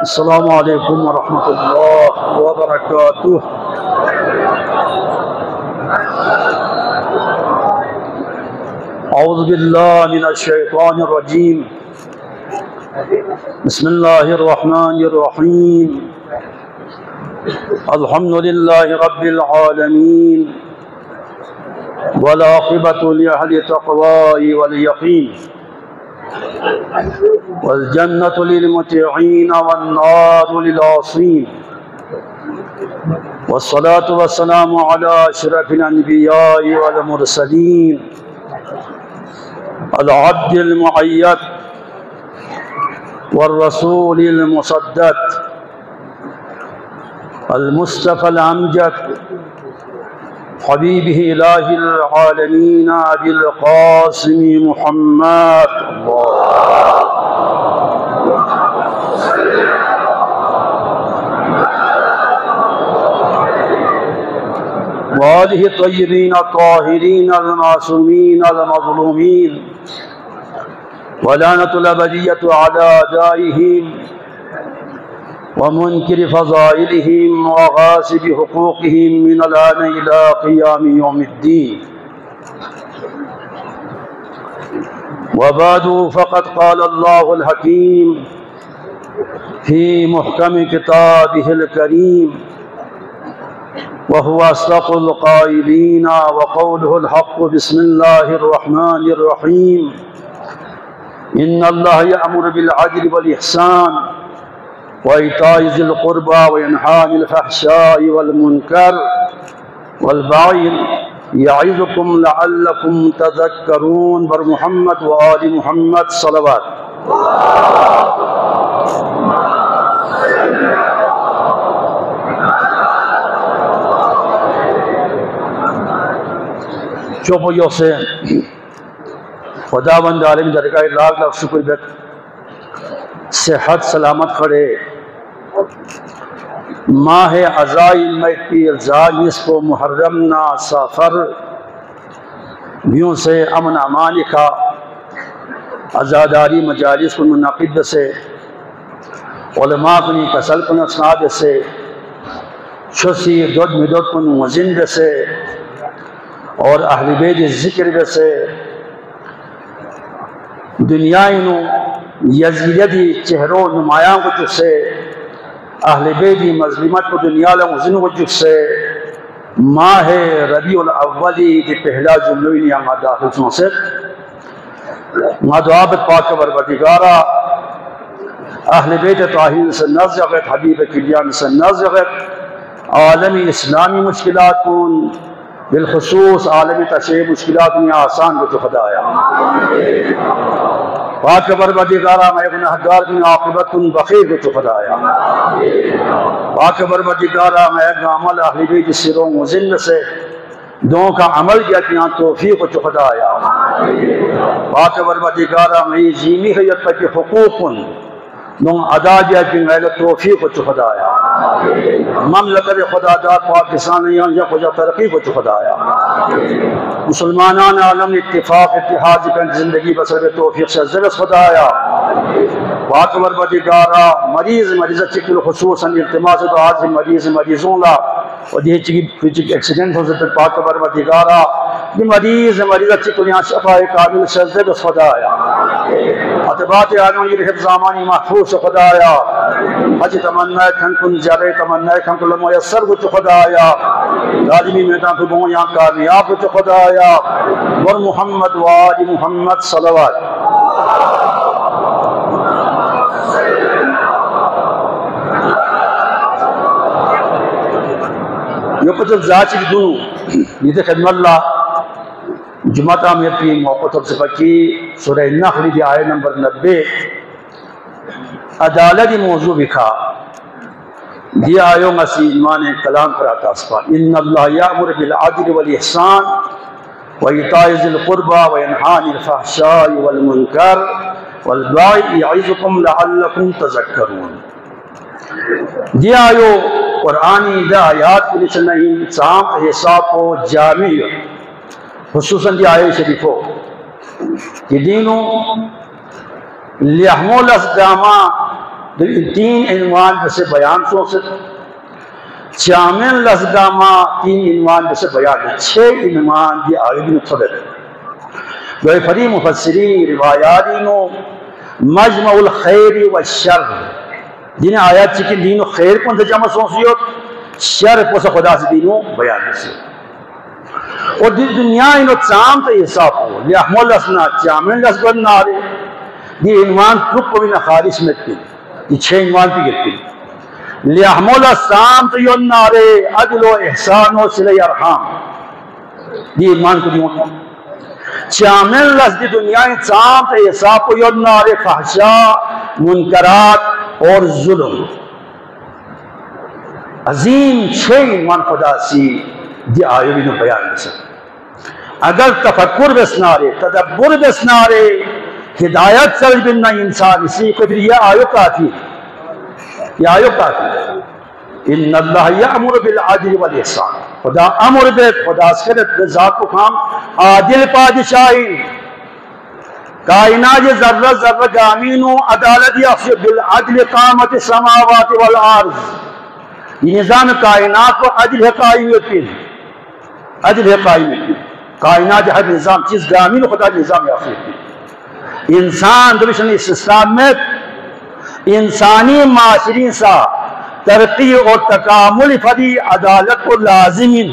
السلام علیکم ورحمۃ اللہ وبرکاتہ۔ اعوذ باللہ من الشیطان الرجیم، بسم اللہ الرحمن الرحیم، الحمد للہ رب العالمین، والعاقبۃ لأہل التقوی والیقین، والجنة للمطیعین والنار للعاصین، والصلاة والسلام علی اشرف الانبیاء والمرسلین، العبد المؤید والرسول المصدق، المصطفى الامجد، حبیبہ الہ العالمین ابی القاسم محمد وآلہ الطیبین الطاہرین المعصومین المظلومین، ولعنۃ الابدیۃ علی اعدائہم ومنکر فضائلہم وغاصب حقوقہم من الآن إلی قیام یوم الدین۔ وبعد فقد قال اللہ الحکیم فی محکم کتابہ الکریم، وهو أصدق القائلين، وقوله الحق، بسم الله الرحمن الرحيم، إن الله يأمر بالعدل والإحسان وإيتاء ذي القربى وينهى عن الفحشاء والمنكر والبغي يعظكم لعلكم تذكرون۔ بر محمد وآل محمد صلوات۔ چوپیوں سے خداوند عالم درگاہ لاکھ لاکھ شکر بیت صحت سلامت کھڑے ماہ عزائی میتی الزائی نصف و محرم نا سافر بیوں سے امن امان کا عزاداری مجالس کو منعقد سے علماء کنی کسل کن اسناد سے چھسی دود مدود کن وزن سے اور اہل بیت ذکر سے دنیا انو یزیدی چہروں نمایاں کو جس سے اہل بیت مظلمت کو دنیا لمزن کو جس سے ماہ ربیع الاولی دی پہلا جملوی نیاں داخل سن سے ما دعابت پاک بربدگارا اہل بیت طاہرین سے نزغت، حبیب کلیان سے نزغت، عالمی اسلامی مشکلات کن بالخصوص عالمی تشریح مشکلات میں آسان کو خدایا۔ پاک بربدگارہ میں گناہگار کی عاقبت کن بخیر کو خدایا۔ پاک بربدگارہ میں عمل اہل بیت سروں وزن سے دوں کا عمل کیا کہ توفیق کو خدایا۔ پاک بربدگارہ میں جیمی حیت پر کے حقوق کن دوں ادا کیا کہ غیرت توفیق کو خدایا۔ مملکت خدا داد پاکستان یا خدا ترقی کو خدایا۔ مسلمانان عالم اتفاق اتحاد کا زندگی بسر توفیق سے زرس خدایا۔ پاک بربدگارہ مریض چکل خصوصاً التماس تو آج مریضوں لا اور یہ چکی ایکسیڈنٹ ہو سکتا پاک بربدگارہ یہ مریض چکل یہاں شفاء کامل سے زرس خدایا۔ عطبات آنوں یہ حفظ آمانی محفوظ خدایا۔ حج تمنا کھن کن جارے تمنا کھن کن میسر کو خدایا۔ لازمی میدان کو بہوں یہاں کامیاب کو خدایا۔ ور محمد وآل محمد صلوات۔ یہ کچھ ذاتی دونوں یہ دے خدمت اللہ جمعہ میں اپنی موقع تب سے پکی سورہ نحل دی آیت نمبر 90 عدالتی موضوع بکھا دی آیوں اسی ایمان کلام پر آتا اسپا ان اللہ یامر بالعدل والاحسان وایتاء ذی القربى وینہی عن الفحشاء والمنکر والبغی یعظکم لعلکم تذکرون۔ دی آیو قرآنی دا آیات کے لئے نہیں سام حساب کو جامع خصوصاً دی آیت شریفوں کہ دینوں لیحمل اسداما تین عنوان سے بیان سو سے چامن لزگاما تین عنوان سے بیان ہے 6 عنوان دی آیدین تھوڑے دو فری مفسری روایاتی نو مجمع الخیر والشر جن آیات چکن دینو خیر کن سے جمع سوسیو شر پوسا خدا سے دینو بیان سے اور دنیا انو چام تا حساب ہو لیحمل اسنا چامن لزگن نارے دی عنوان ترک کو بھی نخارش مٹی یہ 6 عنوان پی گرتی لیحمل اسام تا یون نارے عدل و احسان و صلی ارحام دی عنوان کو دیوں چامن لز دی دنیا چام تا حساب کو یون نارے فحشا منکرات اور ظلم عظیم 6 عنوان خدا سی دی آیو بھی نو بیان نسل اگر تفکر بسنارے تدبر بسنارے ہدایت چل بننا انسان اسی کو پھر یہ آیو کافی ان اللہ یامر بالعدل والاحسان خدا امر بے خدا سکرت ذات کو کام عادل پادشاہی کائنات ذرہ ذرہ گامینو عدالت یافی بالعدل قامت السماوات والارض یہ نظام کائنات کو عدل ہے قائمیت کی عدل ہے قائمیت کائنات ہر نظام چیز گامین خدا نظام یافی کی انسان درشن اس اسلام میں انسانی معاشرین سا ترقی اور تکامل فدی عدالت کو لازمین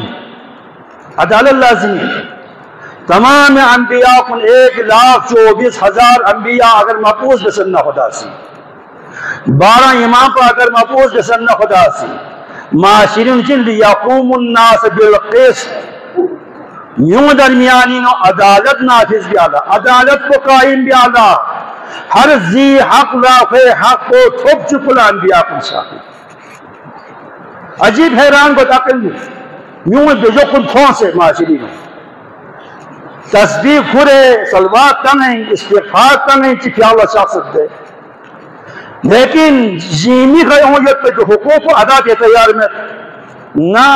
عدالت لازمین تمام انبیاء کن 1,24,000 انبیاء اگر مبعوث بسنہ خدا سی 12 امام پر اگر مبعوث بسنہ خدا سی معاشرین جن لیقوم الناس بالقسط یوں درمیانی نو عدالت نافذ بھی آدھا عدالت کو قائم بھی آدھا ہر ذی حق رافع حق کو تھوپ چکل انبیاء کن شاہی عجیب حیران کو تاکل بھی یوں بجو کن تھون سے معاشری نو تسبیح کھرے صلوات تنہیں استغفار تنہیں چکے اللہ شخصت دے لیکن جیمی خیویت پہ جو حقوق کو ادا کے تیار میں نا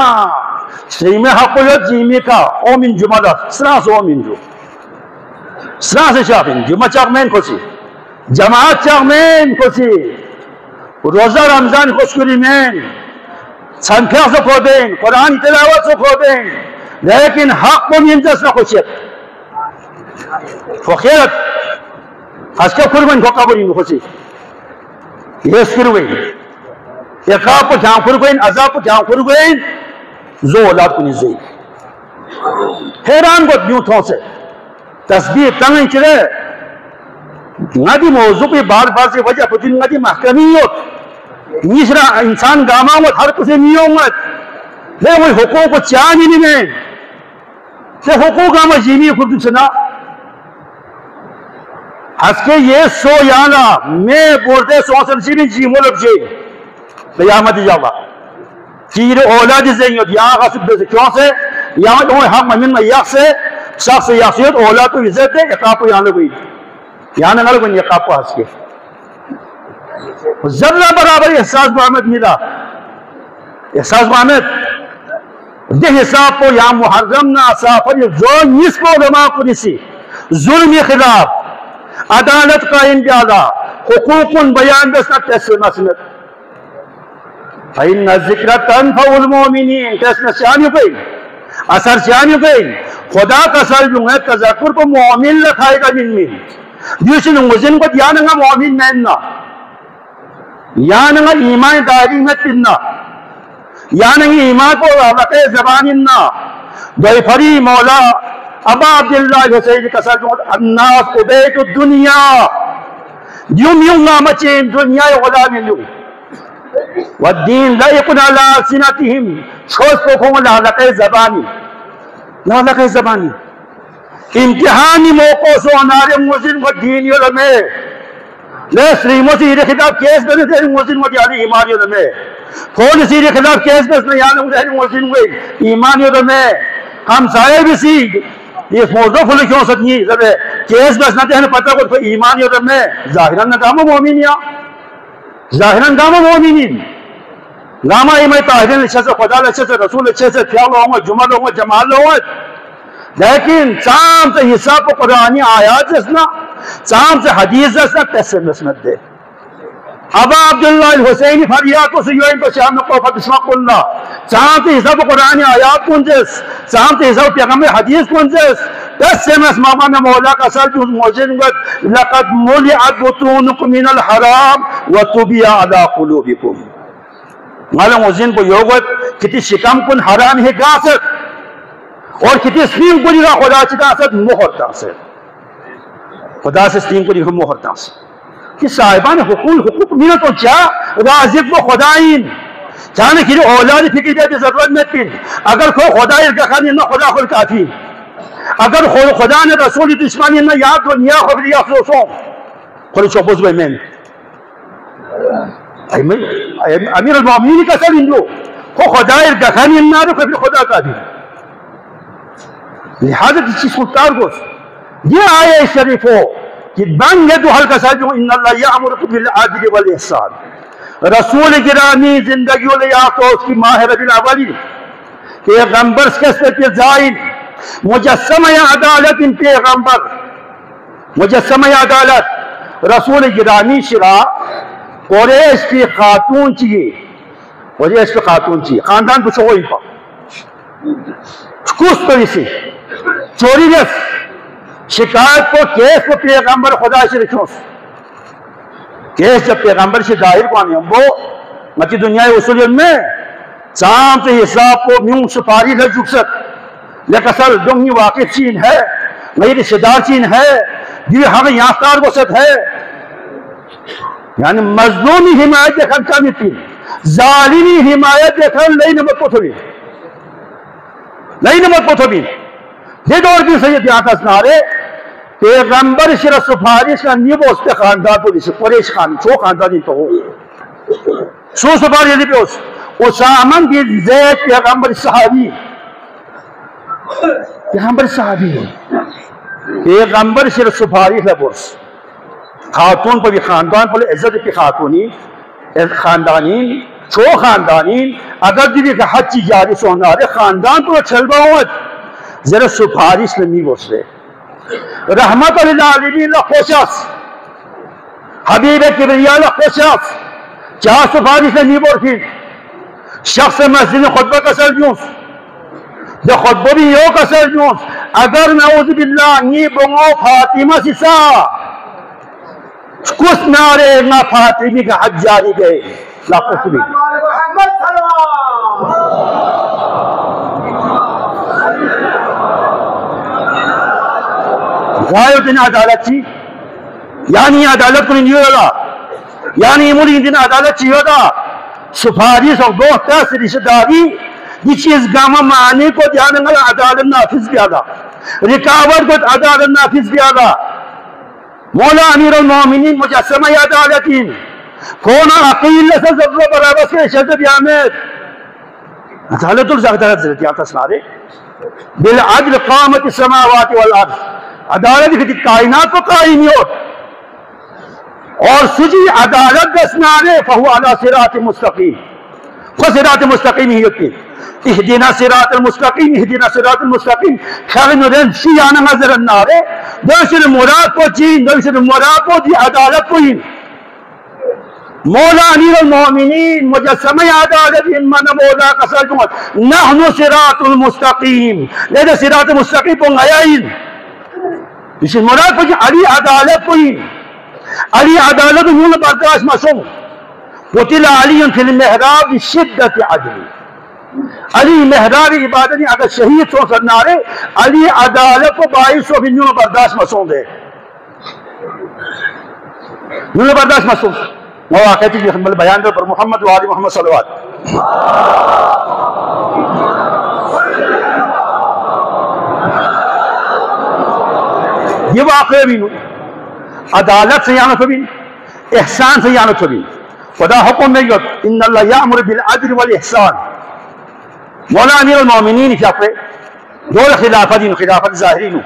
سریمہ حقویت جیمی کا اومن جمعہ سراس اومن جو سراس شاپن جمعہ چاکمین کو سی جماعت چاکمین کو سی روزہ رمضان خوشکری مین سنکھیا سے کھو دیں قرآن تلاوت سے کھو دیں لیکن حق کو منجس نہ خوشیت فخیرت اس کے قربان کو قبری میں خوشی یہ سکروین اقاب کو جہاں قربین عذاب کو جہاں قربین زو اولاد کو نزدی حیران کو دیوں تھوں سے تسبیح تنگیں چلے نادی موضوع پہ بار بار سے وجہ پتن نادی محکمیت نیسرا انسان گاماوت ہر کسی نیومت لے وہی حقوق کو چاہنی نہیں میں لے حقوق آمہ جیمی خود سنا ہس کے یہ سو یانا میں بولتے سو سلسلی جی ملک جی قیامت جاوا چیر اولاد زینیت یہاں غصب دے سے کیوں سے یہاں جو حق ممن میں یک سے شخص یاسیت اولاد کو عزت دے اقاب کو یہاں لگوئی یہاں نہ لگوئی اقاب کو ہس کے ذرہ برابر احساس محمد ملا احساس محمد دے حساب کو یہاں محرم نہ سافر جو نصف علماء کو نسی ظلمی خلاف عدالت قائم بیادا حقوق بیان بسنا تیسر مسلط فَإِنَّ الذِّكْرَ تَنْفَعُ الْمُؤْمِنِينَ تیسر سیانی پہن اثر سیانی پہن خدا کا سر جو ہے تذکر کو مومن لکھائے گا جن میں دیوشن مزن کو دیانگا مومن میننا یانگا ایمان دائری میں تننا یانگا ایمان کو رقع زباننا دویفری مولا ابا عبداللہ حسین کا سر جو الناس عبیت الدنیا یوم یوم نامچین دنیا غلام یوم والدین لائقن علی سنتہم چھوز کو کھوں لحلقہ زبانی امتحانی موقع سو انار موزن و دین یلمے لے سریموں سے یہ خطاب کیس بنے تھے موزن و دیانی ایمان یلمے پھول سے یہ خطاب کیس بنے یعنی موزن و ایمان یلمے ہم سائے بھی سیگ یہ موضوع کھلے کیوں سکنی کیس بس نہ تہنے پتہ کو ایمان یلمے ظاہران نگام مومنیا ظاہران گام مومنین گاما ایمان طاہرین اچھے سے خدا اچھے سے رسول اچھے سے خیال ہوں گے جمل ہوں گے جمال ہوں گے لیکن چام سے حساب کو قرآنی آیات جسنا چام سے حدیث جسنا تیسے نسمت دے ابا عبداللہ الحسینی فریاد کو سیوئن کو شام نقوفت اسمق اللہ چاہم تے حساب قرآن آیات کنجس چاہم تے حساب پیغمبر حدیث کنجس دس سے میں ماما مولا کا سال جو موجن گت لقد ملعت بطونکم من الحرام وطبیع علی قلوبکم مالا موزن کو یوگت کتی شکم کن حرام ہے گاست اور کتی سلیم کو دیگا خدا چکا ست مہر تاست خدا سے سلیم کو دیگا مہر تاست کہ صاحبان حقوق منت و چا رازق و خدائین چاہنے کی اولاد فکر دے ضرورت میں پین اگر کوئی خدای رکھانی نہ خدا خود کافی اگر خدا نے رسول دشمنی نہ یاد دنیا خبری افسوسوں خود چوبوز بے مین امیر المومنین کا سر انجو کو خدای رکھانی نہ رو خبری خدا کافی لہذا کسی سلطار کو یہ آئے شریف ہو کہ بن یہ دو حلقہ ساجو ان اللہ یعمرکم بالعدل والاحسان رسول گرامی زندگی و لیاقت اس کی ماہ ربی الاولی پیغمبر کسر کے زائن مجسمہ عدالت ان پیغمبر مجسمہ عدالت رسول گرامی شرا قریش کی خاتون چیئے قریش کی خاتون چیئے خاندان کچھ ہوئی پا کس طرح سے چوری رس شکایت کو کیس کو پیغمبر خدا سے رکھوں کیس جب پیغمبر سے ظاہر کو آنے وہ مکی دنیا اصول میں چام سے حساب کو میوں سپاری لگ جکست لیکن سر دنگی واقف چین ہے میری رشتہ دار چین ہے یہ ہمیں یہاں کار وسط ہے یعنی مظلومی حمایت دیکھن کمی تھی ظالمی حمایت دیکھن لئی نمت کو تھوڑی لئی نمت کو تھوڑی یہ دور کی سید یہاں کا سنارے پیغمبر شرع سفارش کا نیب اس پہ خاندان تو جسے قریش خاندان چو خاندان تو ہو سو سفارش دی پہ اسامن بن زید پیغمبر صحابی پیغمبر شرع سفارش لبرس خاتون پر بھی خاندان پر عزت کی خاتونی خاندانین چو خاندانین اگر دی بھی کہ حد چی جاری سونارے خاندان پر چھل باوت ذرا سفارش لمی بسرے رحمت للعالمین لخوشاس حبیب کبریا لخوشاس چاہ سفارش لمی برکی شخص مسجد خطبہ کا سر جونس دے خطبہ بھی یو کا سر جونس اگر نعوذ باللہ نی بنگو فاطمہ سسا کس نارے نا فاطمی کا حج جاری گئے لاکھ بھی غائب دن عدالت چی یعنی عدالت کو نہیں ہوگا یعنی مولی دن عدالت چی ہوگا سفارش اور دو تاثر رشتہ داری یہ چیز گاما معنی کو دھیان میں عدالت نافذ بھی آگا رکاوٹ کو عدالت نافذ بھی آگا مولا امیر المومنین مجسمہ عدالتین کونا عقیل لسا ضرور برابر سے شد بیامت عدالت الزاقدارت ذرتی آتا سنارے بالعدل قامت السماوات والارض عدالت کی کائنات کو قائم ہو اور سجی عدالت دسنارے فہو علی صراط مستقیم خود صراط مستقیم ہی ہوتی اہدنا صراط المستقیم اہدنا صراط المستقیم خیلی نورین شیعانا نظر النارے دوشن مراد کو چین دوشن مراد کو دی عدالت کو ہی مولا امیر المومنین مجسمہ عدالت انمانا مولا قصر جمعت نحن صراط المستقیم لیدہ صراط المستقیم کو غیائن اس مراد کو علی عدالت کو ہی علی عدالت انہوں برداشت مسوں قتل علی فی المحراب شدت عدل علی محراب عبادت اگر شہید سو سرنارے علی عدالت کو باعث و انہوں برداشت مسوں دے انہوں برداشت مسوں مواقعی کی حمل بیان پر محمد و آل محمد صلوات یہ واقعہ بھی عدالت سے یعنی بھی احسان سے یعنی بھی خدا حکم میں ان اللہ یامر بالعدل والاحسان مولا امیر المومنین کیا پہ دول خلافہ دین خلافت ظاہرین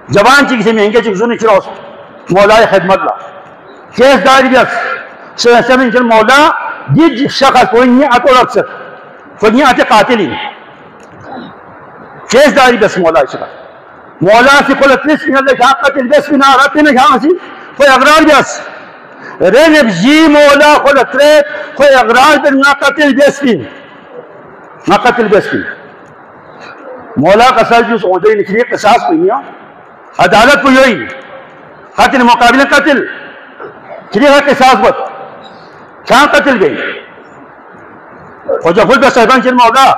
جوان چی کسی مہنگے چی زونی چراؤ مولا خدمت اللہ کیس داری بیس سمجھ چل مولا جد شخص فنیعت و رقصت فنیعت قاتلین کیس داری بیس مولا شخص مولا سے قلت نسک اللہ جاقت البس بنا رتنا جہاں سی فی اغرار بیس رنب جي مولا خل تريت خو اغرار بالنا قتل بيسفين ما قتل بيسفين مولا قصاص جو سعودي نكري قصاص بينيا عدالت بيوي قتل مقابل قتل كريها قصاص بط كان قتل بي وجفل بسيبان شر مولا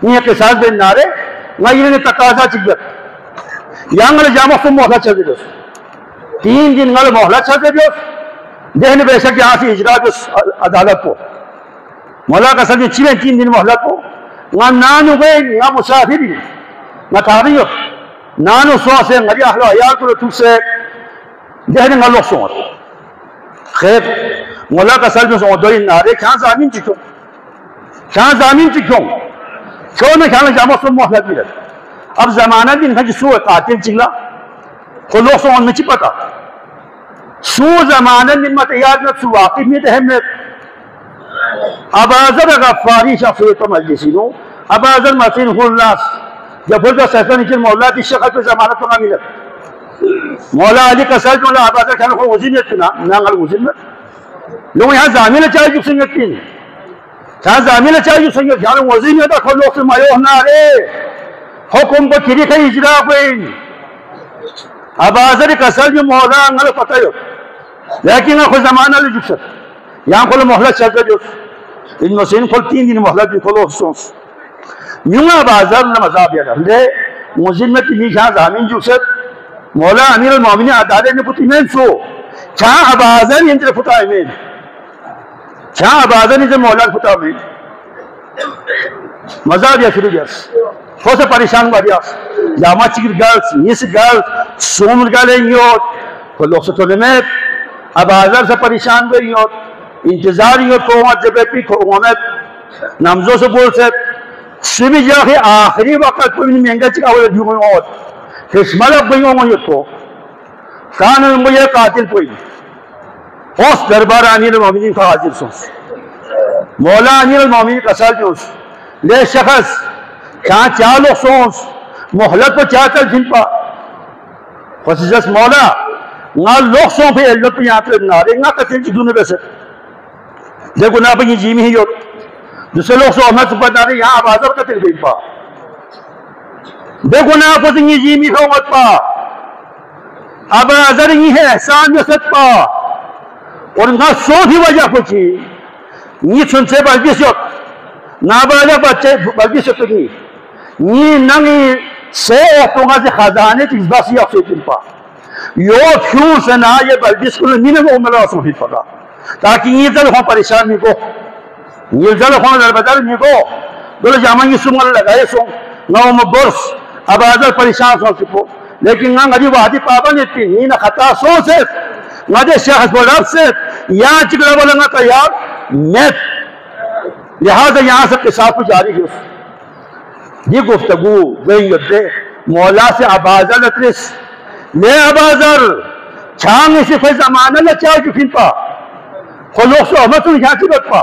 نيه قصاص بين نارے غيرن تقاضا چبت يانغل جامع سم مولا چل دیوس 3 دن غل مولا چل دیوس دہن بے شک یہاں سے اجرا جو عدالت کو مولا کا سب چھ 3 دن مہلت کو نانو گئے نہ مسافر نہ تاریو نانو سو سے غری اهل عيال کو تو سے دہن غلو سو خیر مولا کا سب جو دوی نارے کھان زمین چکو کھان زمین چکو کیوں نہ کھان جامع سم مہلت مل اب زمانہ دن کا سو قاتل چلا کو لو سو نہیں پتہ سو زمانہ من متیاد نت سو واقف میں اہمیت ابازر غفاری شخصیت مجلسینو ابازر مسین الناس جب بولتا سیفن اچھل مولا کی شخص پہ زمانت کو ملت مولا علی کا سلط مولا ابازر کھانا کو وزینیت کنا نانگل وزینیت لوگ یہاں زامین چاہیے جو سنگت کی یہاں زامین چاہیے جو سنگت یہاں وزینیت اکھو لوگ سے مایوہ نارے حکم کو کری کئی اجرا کوئی ابازر کا سلط مولا انگل پتہ ہو لیکن خود زمانہ لے جکسد یہاں کھولو محلت چلتا جو ان مسئلین کھول 3 دن محلت بھی کھولو حسونس یوں ابازر نمازاب یا رہلے موزن میں تنی جہاں زامین جکسد مولا امیر المومنین عدالت نے پتی میں سو چھاں ابازر انتر پتا امین چھاں ابازر انتر مولا پتا امین مذہب یا شروع جاس خود سے پریشان ہوا دیاس جامع چکر گلس نیس گلس سومر گلیں یوت خود لوگ سے تو نمیت ابازر سے پریشان ہوئی ہوت انتظار ہوت کو وہاں جب پی کو وہاں نمزوں سے بول سے سبھی جاہی آخری وقت کوئی مہنگا چکا ہوئے دیو میں ہوت خشملک بھئی ہوئے تو کانن مجھے قاتل کوئی اس دربار امیر المومنین کا حاضر سنس مولا امیر المومنین کا سال جوس لے شخص چاہ چالو سنس محلت پر چاہتر جن پا خصیص مولا نا لوگ سوں پہ اللہ پہ یہاں پر نارے نا قتل کی دونے بیسے دیکھو نا پہ یہ جیمی ہی ہوت دوسرے لوگ سوں احمد سپت نارے یہاں آبازر قتل گئی پا دیکھو نا پہ یہ جیمی ہی ہوت پا آبازر یہ ہے احسان جسد پا اور نا سو بھی وجہ پچھی یہ سن سے بلگی سیوت نا بالا بچے بلگی سیوت نہیں یہ ننگی سے احتوگا سے خزانے چیز باسی آپ سے جن پا یو کیوں سنا یہ بلدیس کو نہیں وہ ملا سمجھ پکا تاکہ یہ ذل ہوں پریشان نہیں کو یہ ذل ہوں دربدر نہیں کو دول جامعی سنگل لگائے سو نو مبرس اب آزر پریشان سو سکو لیکن نا غریب وحدی پابا نیتی نہیں نا خطا سو سے نا دے شخص بولاب سے یہاں چکلہ بولنگا تیار نیت لہذا یہاں سے قصاب کو جاری ہے یہ گفتگو گئی دے مولا سے ابازر لطرس لے ابازر چھانگ اسی کوئی زمانہ لے چاہ جفین پا خلوق سو احمد تو یہاں چکت پا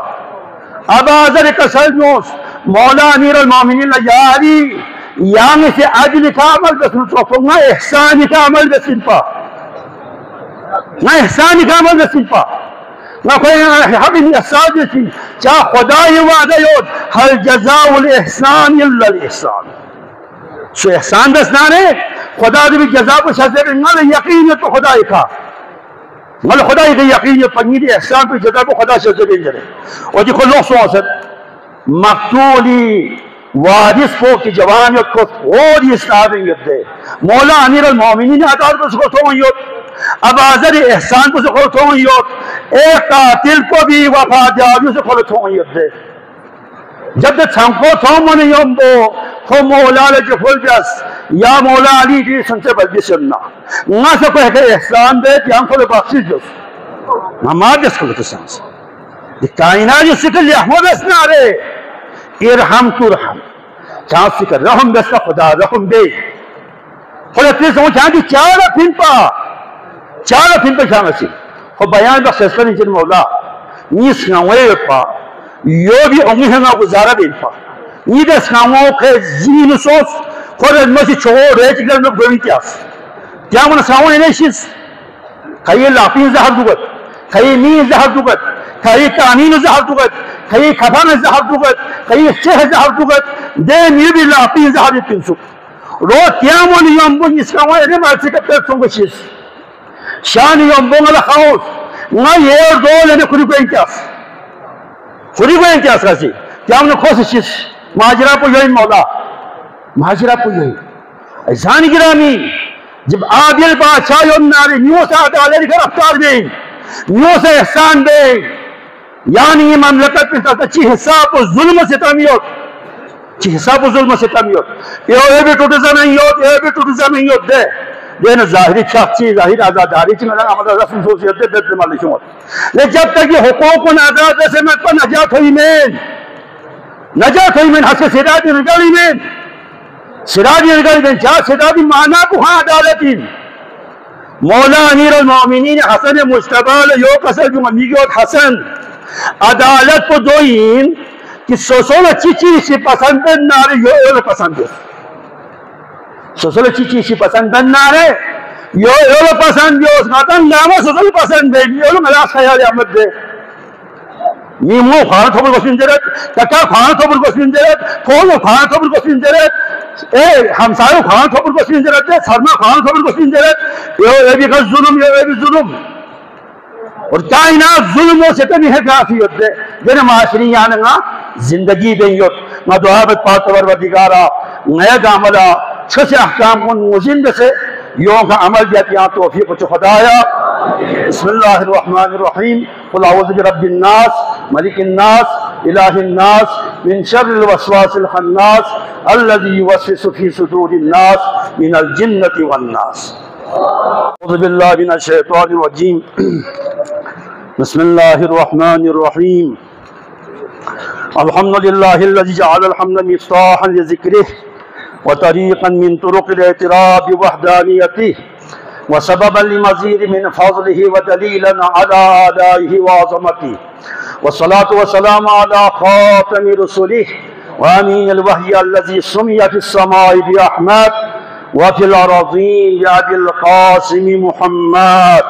ابازر کسل جوس مولا امیر المومنین یاری یانگ سے عدل کا عمل بسن سوکو نا احسانی کا عمل بسن پا نا احسانی کا عمل بسن پا نا کوئی حق احسان بسن چاہ خدای وعدہ یود حل جزاء الاحسان اللہ الاحسان سو احسان بسنا رہے خدا دی بھی جزا پر شازر نال یقینیت تو خدای کا نال خدای دی یقینیت پر نیدی احسان پر جزا پر خدا شازر انجرے اور جی خلوق سو آسد مقتولی وارث کو کی جوانیت کو اور یہ سابنگت دے مولا امیر المومنین عدالت پر سکو تھوئیوت ابازر احسان پر سکو تھوئیوت ایک قاتل کو بھی وفاداری سے کھولو تھوئیوت دے جب دے چھنکو تھو منی یومبو خو مولا لجی فل بیس یا مولا علی دی سنتے بلدی سننا نا سکو ہے کہ احسان دے تیان کھولو بخشی جس نمار جس کھولو تسانس دی کائنات جو سکر لی احمد اسنا رے ارحم تو رحم چاہاں سکر رحم بس خدا رحم دے خود اتنی سمجھ چاہاں دی چارہ پھن پا چاہاں سی خود بیان بخش اسکر انجن مولا نیس نوے پا یو بھی امی ہے نا گزارہ بین پا نیدہ سناموں کے زین سوس خود ادمسی چھو ریچ گر میں گوئی تیاس کیا من ساؤں انہیں شیز کئی لاپین زہر دوگت خي مين زهر دوغت خي تامين زهر دوغت خي خفان زهر دوغت خي الشيخ زهر دوغت دين يبي لاقين زهر تنسو رو تيامون يوم بون يسكاوا يرم أرسك ترسون بشيس شان يوم بون على خاوس ما يير دول أنا كوري بين كاس كاسي تيامون خوشيس ماجرا بوجين مولا ماجرا بوجين زاني گرامی جب عادل بادشاہ یون ناری نیو سے عدالت گرفتار دیں نیو سے احسان دیں یعنی یہ مملکت میں تھا چی حساب و ظلم سے تمیوت چی حساب و ظلم سے تمیوت یہ بھی ٹوٹ زمینیوت یہ بھی ٹوٹ زمینیوت دے دینا ظاہری شخصی ظاہر آزاداری چی مدن آمدہ رسم سوسیت دے بیت مالی شمت لیکن جب تک یہ حقوق و نادرات سے مت پر نجات ہوئی من حسن سیدات نگاری من سراج الگردن چاہ سراج معنی بہاں عدالتین مولا امیر المومنین حسن مجتبال یو قصر جو ممیگیوت حسن عدالت کو دوئین کہ سوسول اچھی چیز سی پسند نارے یو اول پسند سوسول اچھی چیز سی پسند نارے یو اول پسند یو اس ماتن نامہ سوسول پسند دے یو اول ملاس خیال احمد دے نیمو خانہ تھوبر گوشن جرد تکا خانہ تھوبر گوشن جرد کھولو خانہ تھوبر گوشن جرد ہمسایو خانہ تھوبر گوشن جرد سرما خانہ تھوبر گوشن جرد یہ بھی کس ظلم یہ بھی ظلم اور کائنات ظلم و ستمی ہے کافیت دے جنہ معاشری یعنی زندگی دیت میں دعابت پاک پروردگارا نیا عملہ چھس احکام کو موزند سے یوں کا عمل دیتی توفیق و خدایا بسم اللہ الرحمن الرحیم قل اعوذ برب الناس ملک الناس الہ الناس من شر الوسواس الخناس الذي يوسوس في صدور الناس من الجنة والناس اعوذ باللہ من الشیطان الرجیم بسم اللہ الرحمن الرحیم الحمد للہ الذي جعل الحمد مفتاحا لذکرہ وطريقا من طرق الاعتراف بوحدانيته وسببا لمزيد من فضله ودليلا على آلائه وعظمته والصلاة والسلام على خاتم رسله وأمين الوحي الذي سمي في السماء بأحمد وفي الأراضين بأبي القاسم محمد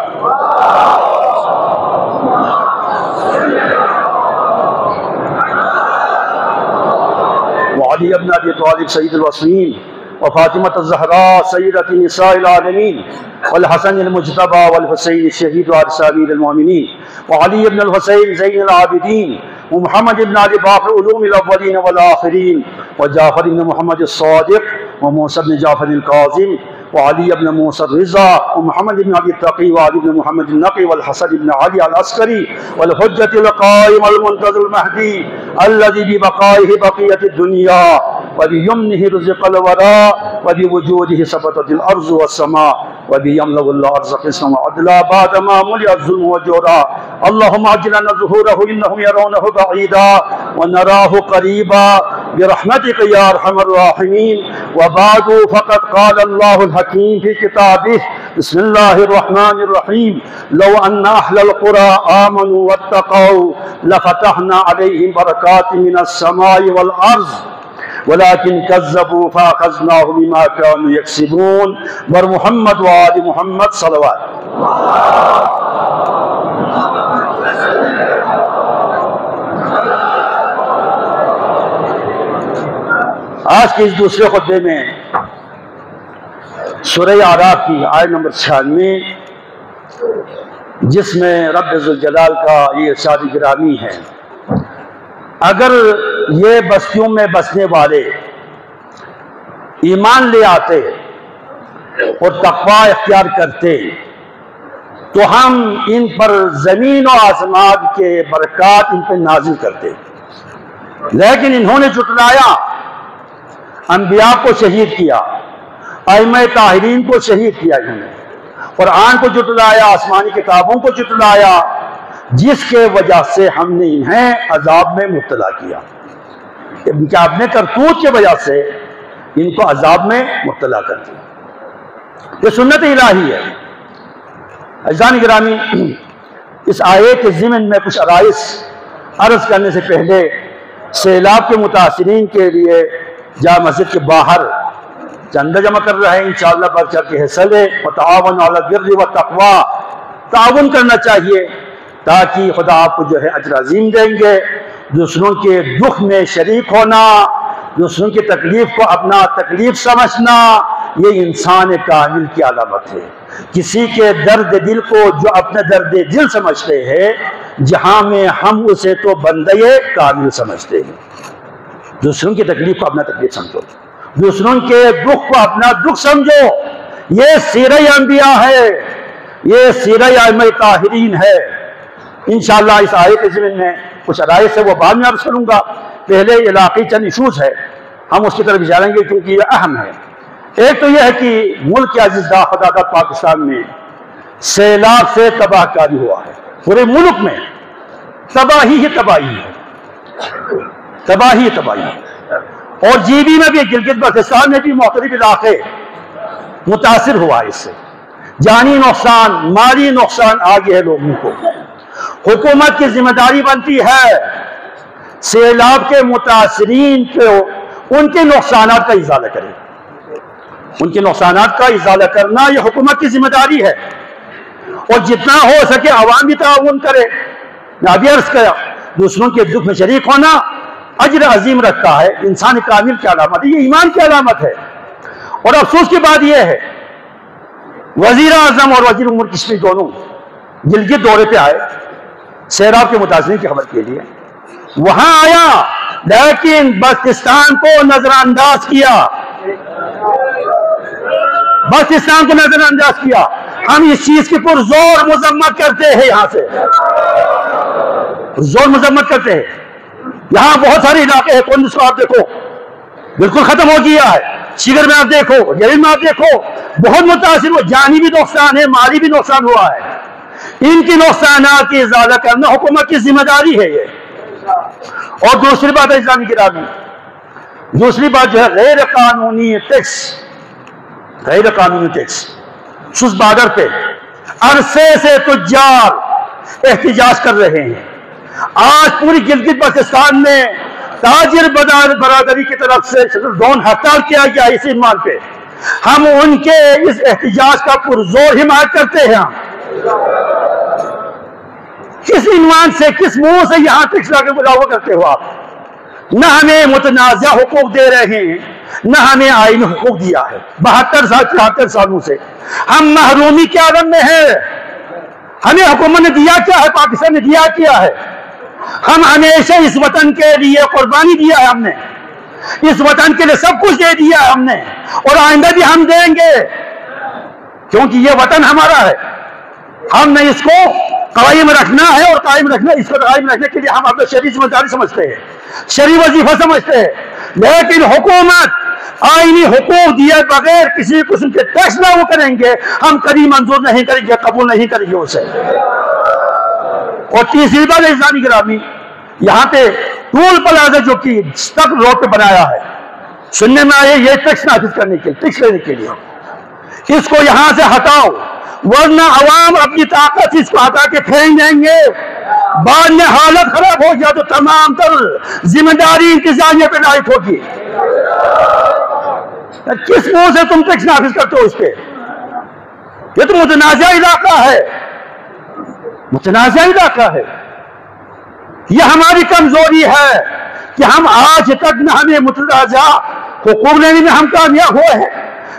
وعلي بن أبي طالب سيد الوصيين وفاطمة الزهراء سيدة نساء العالمين والحسن المجتبى والحسين الشهيد وارث أمير المؤمنين وعلي بن الحسين زين العابدين ومحمد بن علي باقر علوم الأولين والآخرين وجعفر بن محمد الصادق وموسى بن جعفر الكاظم وعلي بن موسى الرضا ومحمد بن علي التقي وعلي بن محمد النقي والحسن بن علي العسكري والحجة القائم المنتظر المهدي الذي ببقائه بقية الدنيا وبيمنه رزق الوراء وبوجوده ثبتت الأرض والسماء وبيملأ الأرض قسطا وعدلا بعدما ملئت الظلم والجورا اللهم عجل لنا ظهوره إنهم يرونه بعيدا ونراه قريبا برحمتك يا أرحم الراحمين وبعد فقد قال الله الحكيم في كتابه بسم الله الرحمن الرحيم لو أن أهل القرى آمنوا واتقوا لفتحنا عليهم بركات من السماء والأرض ولكن كذبوا فأخذناهم بما كانوا يكسبون بر محمد وآل محمد صلوات آج کے اس دوسرے خطبے میں سورہ اعراف کی آیت نمبر 96 جس میں رب ذوالجلال کا یہ ارشاد گرامی ہے اگر یہ بستیوں میں بسنے والے ایمان لے آتے اور تقوی اختیار کرتے تو ہم ان پر زمین و آسمان کے برکات ان پہ نازل کرتے لیکن انہوں نے جھٹلایا انبیاء کو شہید کیا ائمہ طاہرین کو شہید کیا انہوں نے قرآن کو جھٹلایا آسمانی کتابوں کو جھٹلایا جس کے وجہ سے ہم نے انہیں عذاب میں مبتلا کیا ان کے اپنے کرتوت کی وجہ سے ان کو عذاب میں مبتلا کر دیا یہ سنت الہی ہے عزیزان گرامی اس آیت کے ضمن میں کچھ عرائض عرض کرنے سے پہلے سیلاب کے متاثرین کے لیے جامع مسجد کے باہر چندہ جمع کر رہے ہیں انشاءاللہ بڑھ چڑھ کے حصہ لے وتعاونوا علی البر والتقوی تعاون کرنا چاہیے تاکہ خدا آپ کو جو ہے اجر عظیم دیں گے۔ دوسروں کے دکھ میں شریک ہونا، دوسروں کی تکلیف کو اپنا تکلیف سمجھنا، یہ انسان کامل کی علامت ہے۔ کسی کے درد دل کو جو اپنا درد دل سمجھتے ہیں، جہاں میں ہم اسے تو بندے کامل سمجھتے ہیں۔ دوسروں کی تکلیف کو اپنا تکلیف سمجھو، دوسروں کے دکھ کو اپنا دکھ سمجھو۔ یہ سیرہ انبیاء ہے، یہ سیرہ ائمہ طاہرین ہے۔ انشاءاللہ اس آیت کے ضمن میں کچھ رائے سے وہ بعد میں عرض کروں گا۔ پہلے علاقائی چند ایشوز ہے، ہم اس کی طرف جائیں گے کیونکہ یہ اہم ہے۔ ایک تو یہ ہے کہ ملک عزیز خدا کا پاکستان میں سیلاب سے تباہ کاری ہوا ہے، پورے ملک میں تباہی ہی تباہی ہے، تباہی تباہی ہے۔ اور جی بی میں بھی، گلگت بلتستان میں بھی مختلف علاقے متاثر ہوا ہے اس سے، جانی نقصان، مالی نقصان آگے ہے لوگوں کو۔ حکومت کی ذمہ داری بنتی ہے سیلاب کے متاثرین کو ان کے نقصانات کا ازالہ کرے، ان کے نقصانات کا ازالہ کرنا یہ حکومت کی ذمہ داری ہے، اور جتنا ہو سکے عوام بھی تعاون کرے۔ میں ابھی عرض کیا، دوسروں کے دکھ میں شریک ہونا اجر عظیم رکھتا ہے، انسان کامل کی علامت ہے، یہ ایمان کی علامت ہے۔ اور افسوس کی بات یہ ہے، وزیر اعظم اور وزیر امور کشمیر دونوں گلگت دورے پہ آئے سیلاب کے متاثرین کی خبر کے لیے، وہاں آیا لیکن بلتستان کو نظر انداز کیا، بلتستان کو نظر انداز کیا۔ ہم اس چیز کی پرزور مذمت کرتے ہیں، یہاں سے زور مذمت کرتے ہیں۔ یہاں بہت سارے علاقے ہیں، کون کو آپ دیکھو بالکل ختم ہو گیا ہے، شگر میں آپ دیکھو، جلیل میں آپ دیکھو، بہت متاثر ہوا، جانی بھی نقصان ہے، مالی بھی نقصان ہوا ہے۔ ان کی نقصانات کی ازالہ کرنا حکومت کی ذمہ داری ہے یہ۔ اور دوسری بات ہے اسلامی گرامی، دوسری بات جو ہے غیر قانونی ٹیکس، غیر قانونی ٹیکس سوس بارڈر پہ عرصے سے تجار احتجاج کر رہے ہیں۔ آج پوری گلگت بلتستان میں تاجر برادری کی طرف سے زون ہڑتال کیا گیا اس عنوان پہ، ہم ان کے اس احتجاج کا پرزور حمایت کرتے ہیں۔ ہم کس عنوان سے، کس منہ سے یہاں ٹیکس لا کے دعویٰ کرتے ہو آپ؟ نہ ہمیں متنازع حقوق دے رہے ہیں، نہ ہمیں آئینی حقوق دیا ہے۔ 72 سالوں سے ہم محرومی کے عالم میں ہیں۔ ہمیں حکومت نے دیا کیا ہے؟ پاکستان نے دیا کیا ہے؟ ہم ہمیشہ اس وطن کے لیے قربانی دیا ہے، ہم نے اس وطن کے لیے سب کچھ دے دیا ہے ہم نے، اور آئندہ بھی ہم دیں گے، کیونکہ یہ وطن ہمارا ہے۔ ہم نے اس کو قائم رکھنا ہے، اور قائم رکھنا، اس کو قائم رکھنے کے لیے ہم اپنا شرعی ذمہ داری سمجھتے ہیں، شرعی وظیفہ سمجھتے ہیں۔ لیکن حکومت آئینی حقوق دیے بغیر کسی قسم کے ٹیکس نہ وہ کریں گے، ہم کبھی منظور نہیں کریں گے، قبول نہیں کریں گے اسے۔ اور تیسری بات اسلامی گرامی، یہاں پہ ٹول پلازا جو کہ اسٹک روڈ پہ بنایا ہے، سننے میں آئے یہ ٹیکس نافذ کرنے کے لیے، ٹیکس لینے کے لیے، اس کو یہاں سے ہٹاؤ، ورنہ عوام اپنی طاقت اس کو ہٹا کے پھینک دیں گے۔ بعد میں حالت خراب ہو گیا تو تمام تر ذمہ داری انتظامیہ پہ عائد ہوگی۔ کس منہ سے تم ٹیکس نافذ کرتے ہو اس پہ؟ یہ تو متنازع علاقہ ہے، متنازع علاقہ ہے۔ یہ ہماری کمزوری ہے کہ ہم آج تک نہ ہمیں متنازع حقوق لینے میں ہم کامیاب ہوئے ہیں،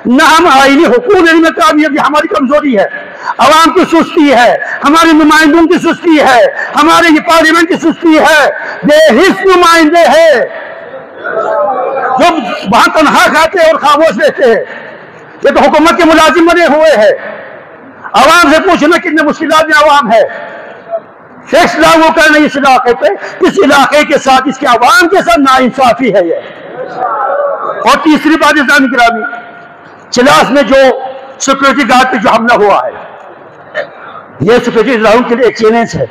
نہ ہم آئینی حقوق لینے میں کامیاب، یہ ہماری کمزوری ہے۔ عوام کی سستی ہے، ہمارے نمائندوں کی سستی ہے، ہمارے یہ پارلیمنٹ کی سستی ہے، بے حس نمائندے ہیں جو وہاں تنہا کھاتے ہیں اور خاموش رہتے ہیں۔ یہ تو حکومت کے ملازم بنے ہوئے ہیں۔ عوام سے پوچھنا کتنے مشکلات میں عوام ہے، ٹیکس لاگو کرنا اس علاقے پہ، اس علاقے کے ساتھ، اس کے عوام کے ساتھ ناانصافی ہے یہ۔ اور تیسری بات اسلامی گرامی، چلاس میں جو سیکورٹی گارڈ پہ جو حملہ ہوا ہے، یہ سیکورٹی گارڈوں کے لیے ایک چیلنج ہے،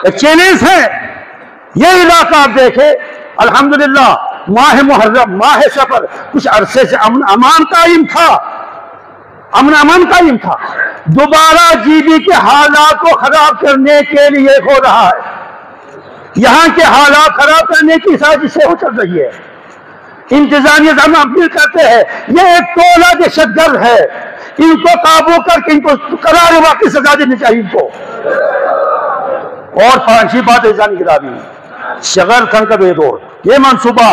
ایک چیلنج ہے۔ یہ علاقہ آپ دیکھیں، الحمدللہ ماہ محرم، ماہ سفر، کچھ عرصے سے امن امان قائم تھا، امن امان قائم تھا۔ دوبارہ جی بی کے حالات کو خراب کرنے کے لیے ہو رہا ہے، یہاں کے حالات خراب کرنے کی سازشیں ہو چل رہی ہے۔ انتظامیہ سے ہم اپیل کرتے ہیں، یہ ایک ٹولہ دہشت گرد ہے، ان کو قابو کر کے ان کو قرار واقعی سزا دینی چاہیے ان کو۔ اور پانچویں بات عزیزان گرامی، شغل خان کا بے دور، یہ منصوبہ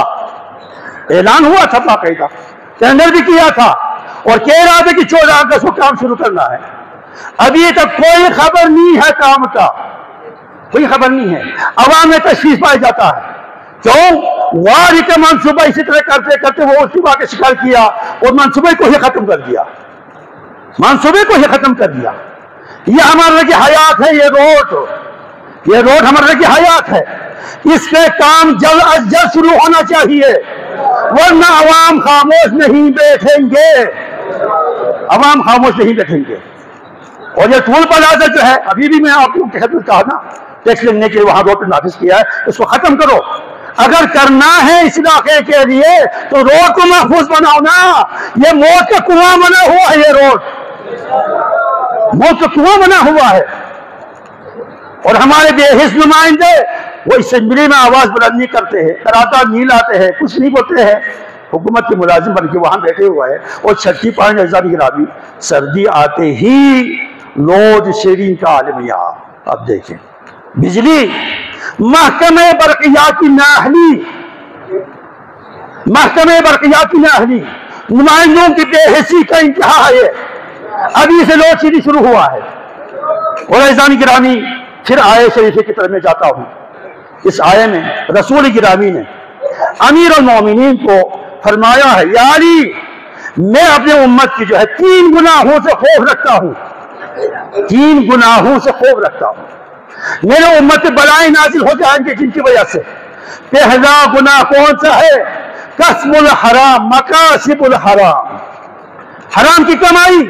اعلان ہوا تھا، باقاعدہ ٹینڈر بھی کیا تھا اور کہہ رہا تھا کہ 14 اگست کو کام شروع کرنا ہے۔ ابھی تک کوئی خبر نہیں ہے کام کا، کوئی خبر نہیں ہے۔ عوام میں تشویش پایا جاتا ہے، کیوں؟ واری کا منصوبہ اسی طرح کرتے کرتے وہ التوا کا شکار کیا اور منصوبے کو ہی ختم کر دیا، منصوبے کو ہی ختم کر دیا۔ یہ ہمارے کی حیات ہے، یہ روڈ ہمارے کی حیات ہے، اس پہ کام جلد از جلد شروع ہونا چاہیے، ورنہ عوام خاموش نہیں بیٹھیں گے، عوام خاموش نہیں بیٹھیں گے۔ اور یہ ٹول پلازا جو ہے، ابھی بھی میں آپ لوگ کے خدمت کہا نا، ٹیکس لینے کے لیے وہاں روڈ پہ نافذ کیا ہے، اس کو ختم کرو۔ اگر کرنا ہے اس علاقے کے لیے تو روڈ کو محفوظ بناؤ نا، یہ موت کا کنواں بنا ہوا ہے، یہ روڈ موت کا کنواں بنا ہوا ہے۔ اور ہمارے بے حس نمائندے وہ اسمبلی میں آواز بلند نہیں کرتے ہیں، کراتا نہیں لاتے ہیں، کچھ نہیں بولتے ہیں، حکومت کے ملازم بن کے وہاں بیٹھے ہوا ہے۔ اور چھٹی پوائنٹ عزیزان گرامی، سردی آتے ہی لوڈ شیڈنگ کا عالمیہ اب دیکھیں، بجلی محکمہ برقیات کی نااہلی، محکمہ برقیات کی نااہلی، نمائندوں کی بے حسی کا انتہا ہے۔ ابھی سے لوڈ شیڈنگ شروع ہوا ہے۔ اور عزیزان گرامی، پھر آیے شریفے کی طرف میں جاتا ہوں۔ اس آیے میں رسول گرامی نے امیر المومنین کو فرمایا ہے، یا علی، میں اپنے امت کی جو ہے 3 گناہوں سے خوف رکھتا ہوں، 3 گناہوں سے خوف رکھتا ہوں، میرے امت پہ بلائیں نازل ہو جائیں گے جن کی وجہ سے۔ پہلا گناہ کون سا ہے؟ کسب الحرام، مکاسب الحرام، حرام کی کمائی۔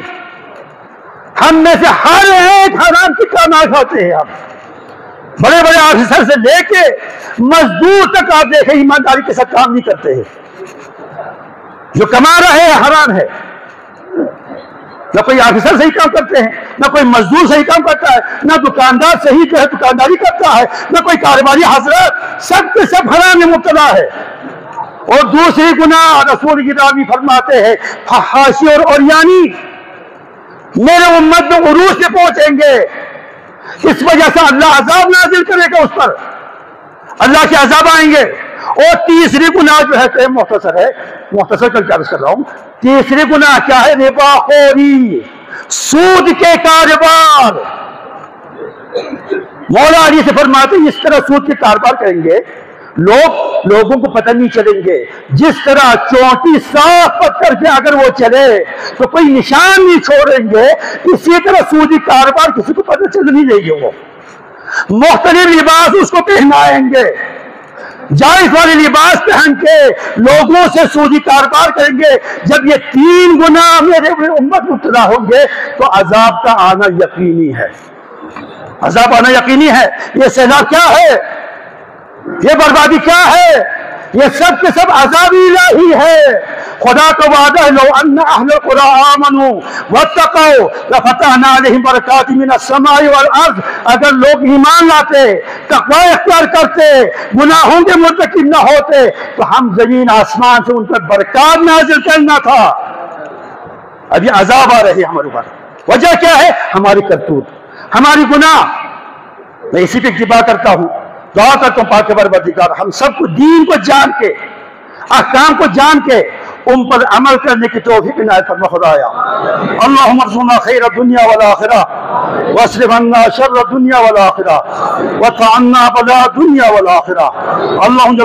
ہم میں سے ہر ایک حرام کی کمائی کھاتے ہیں، ہم بڑے بڑے آفیسر سے لے کے مزدور تک آپ دیکھیں ایمانداری کے ساتھ کام نہیں کرتے ہیں، جو کما رہے ہیں حرام ہے۔ نہ کوئی آفیسر صحیح کام کرتے ہیں، نہ کوئی مزدور صحیح کام کرتا ہے، نہ دکاندار صحیح جو ہے دکانداری کرتا ہے، نہ کوئی کاروباری حضرت، سب کے سب حرام میں مبتلا ہے۔ اور دوسری گناہ رسول گرامی فرماتے ہیں فحاشی اور عریانی، میرے امت میں عروج سے پہنچیں گے، اس وجہ سے اللہ عذاب نازل کرے گا، اس پر اللہ کے عذاب آئیں گے۔ اور تیسری گناہ جو ہے کہ مختصر کر کے عرض کر رہا ہوں، تیسری گناہ کیا ہے؟ ربا خوری، سود کے کاروبار۔ مولا علی سے فرماتے ہیں اس طرح سود کے کاروبار کریں گے لوگوں کو پتہ نہیں چلیں گے، جس طرح چونٹی صاف پتھر پہ اگر وہ چلے تو کوئی نشان نہیں چھوڑیں گے، اسی طرح سودی کاروبار کسی کو پتہ چل نہیں دے گے۔ وہ مختلف لباس اس کو پہنائیں گے، جائز والے لباس پہن کے لوگوں سے سودی کاروبار کریں گے۔ جب یہ 3 گناہ میرے امت مبتلا ہوں گے تو عذاب کا آنا یقینی ہے، عذاب آنا یقینی ہے۔ یہ سیلاب کیا ہے؟ یہ بربادی کیا ہے؟ یہ سب کے سب عذاب الہی ہے۔ خدا کا وعدہ ہے، لو ان اہل القری آمنوا واتقوا لفتحنا علیہم برکات من السماء والارض، اگر لوگ ایمان لاتے، تقوی اختیار کرتے، گناہوں کے مرتکب نہ ہوتے تو ہم زمین آسمان سے ان پر برکات نازل کرنا تھا۔ اب یہ عذاب آ رہے ہمارے اوپر، وجہ کیا ہے؟ ہماری کرتوت، ہماری گناہ۔ میں اسی پہ اکتفا کرتا ہوں، دعا کرتا ہوں پاک پروردگار ہم سب کو دین کو جان کے، احکام کو جان کے ان پر عمل کرنے کی توفیق عنایت فرما خدایا۔ اللہم ارزقنا خیر الدنیا والآخرہ واصرف عنا شر الدنیا والآخرہ وادفع عنا بلاء الدنیا والآخرہ۔ اللہم